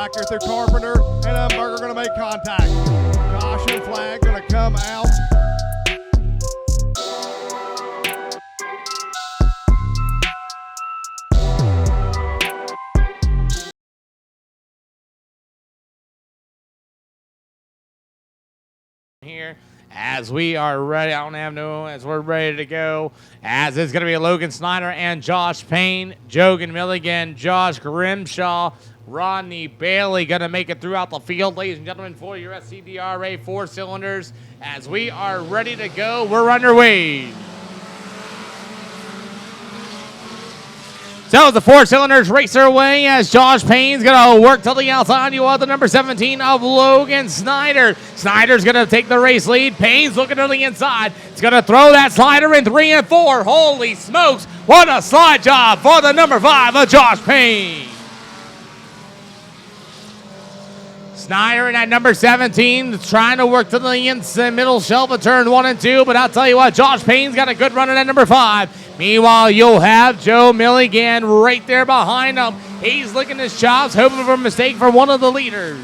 back here through Carpenter, and Umberger going to make contact. Caution flag going to come out. Here as we are ready, I don't have no, as we're ready to go, as it's going to be Logan Snyder and Josh Payne, Jogan Milligan, Josh Grimshaw, Rodney Bailey going to make it throughout the field, ladies and gentlemen, for your SCDRA 4 cylinders. As we are ready to go, we're underway. So the 4 cylinders race their way as Josh Payne's going to work to the outside. You want the number 17 of Logan Snyder. Snyder's going to take the race lead. Payne's looking to the inside. It's going to throw that slider in 3 and 4. Holy smokes. What a slide job for the number 5 of Josh Payne. Snyder in at number 17 trying to work to the middle shelf of turn 1 and 2. But I'll tell you what, Josh Payne's got a good run in at number 5. Meanwhile, you'll have Joe Milligan right there behind him. He's licking his chops, hoping for a mistake for one of the leaders.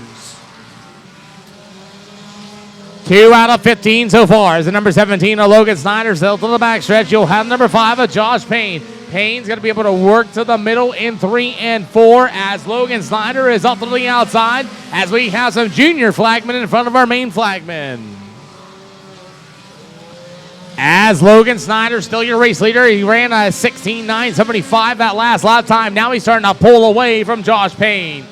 2 out of 15 so far as the number 17 of Logan Snyder still to the backstretch. You'll have number 5 of Josh Payne. Payne's going to be able to work to the middle in 3 and 4 as Logan Snyder is up to the outside as we have some junior flagmen in front of our main flagmen. As Logan Snyder, still your race leader, he ran a 16.975 that last lap time. Now he's starting to pull away from Josh Payne.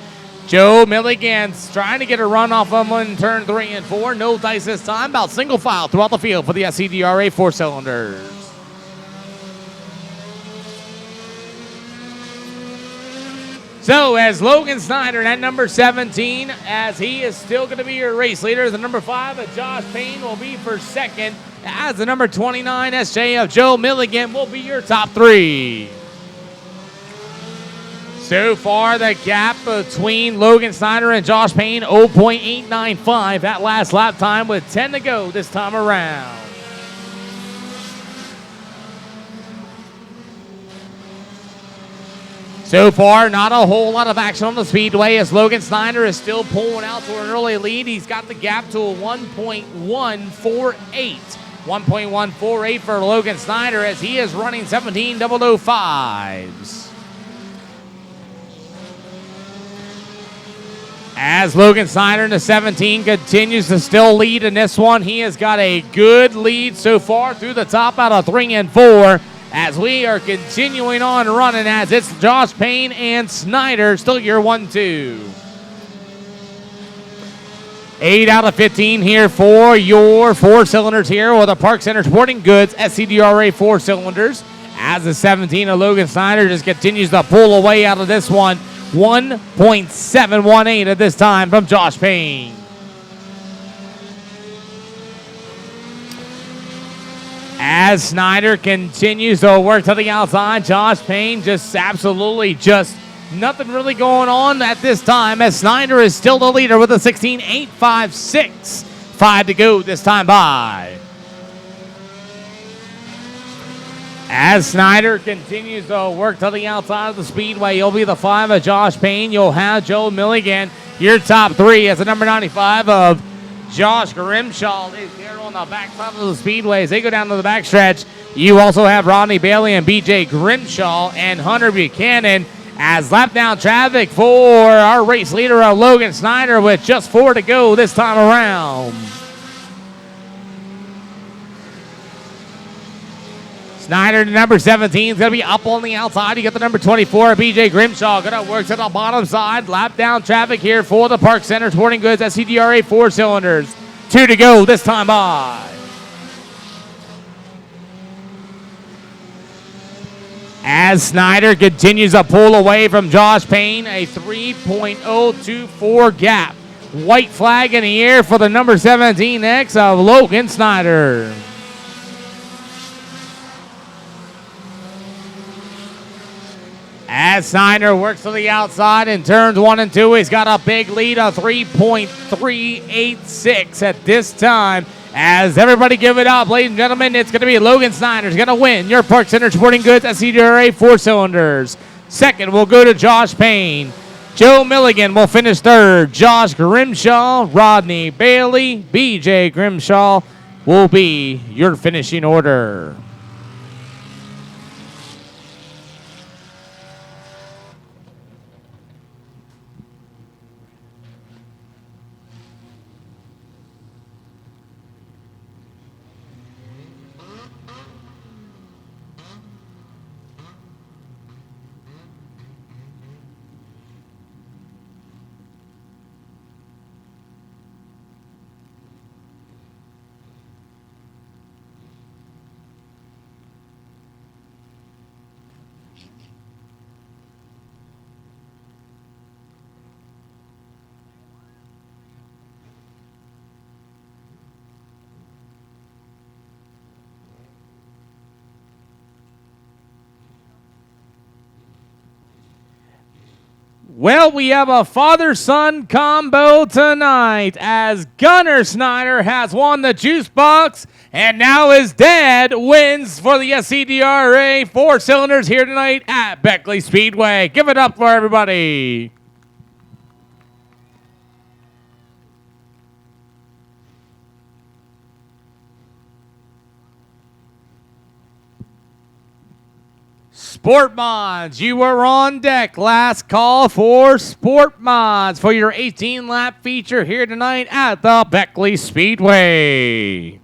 Joe Milligan's trying to get a run off him in turn 3 and 4. No dice this time, about single file throughout the field for the SCDRA 4 cylinders. So as Logan Snyder at number 17, as he is still going to be your race leader, the number 5 of Josh Payne will be for second, as the number 29 SJ of Joe Milligan will be your top 3. So far, the gap between Logan Snyder and Josh Payne, 0.895 that last lap time with 10 to go this time around. So far, not a whole lot of action on the Speedway as Logan Snyder is still pulling out to an early lead. He's got the gap to a 1.148. 1.148 for Logan Snyder as he is running 17.005s. As Logan Snyder in the 17 continues to still lead in this one, he has got a good lead so far through the top out of 3 and 4. As we are continuing on running as it's Josh Payne and Snyder, still your 1-2. 8 out of 15 here for your 4 cylinders here with the Park Center Sporting Goods SCDRA 4 cylinders. As the 17 of Logan Snyder just continues to pull away out of this one. 1.718 at this time from Josh Payne. As Snyder continues to work to the outside, Josh Payne just absolutely nothing really going on at this time as Snyder is still the leader with a 16.856. 5 to go this time by. As Snyder continues to work to the outside of the Speedway, you'll be the 5 of Josh Payne. You'll have Joe Milligan, your top 3 as the number 95 of Josh Grimshaw is here on the back side of the Speedway as they go down to the backstretch. You also have Rodney Bailey and BJ Grimshaw and Hunter Buchanan as lap down traffic for our race leader of Logan Snyder with just 4 to go this time around. Snyder, number 17, is going to be up on the outside. You get the number 24, BJ Grimshaw, going to work to the bottom side. Lap down traffic here for the Park Center Sporting Goods SCDRA 4 cylinders. 2 to go this time by. As Snyder continues to pull away from Josh Payne, a 3.024 gap. White flag in the air for the number 17X of Logan Snyder. As Snyder works to the outside in turns 1 and 2, he's got a big lead of 3.386 at this time. As everybody give it up, ladies and gentlemen, it's going to be Logan Snyder's going to win your Park Center Sporting Goods SCDRA 4 cylinders. Second will go to Josh Payne. Joe Milligan will finish third. Josh Grimshaw, Rodney Bailey, BJ Grimshaw will be your finishing order. Well, we have a father-son combo tonight as Gunnar Snyder has won the juice box, and now his dad wins for the SCDRA 4 cylinders here tonight at Beckley Speedway. Give it up for everybody. Sport Mods, you are on deck. Last call for Sport Mods for your 18-lap feature here tonight at the Beckley Speedway.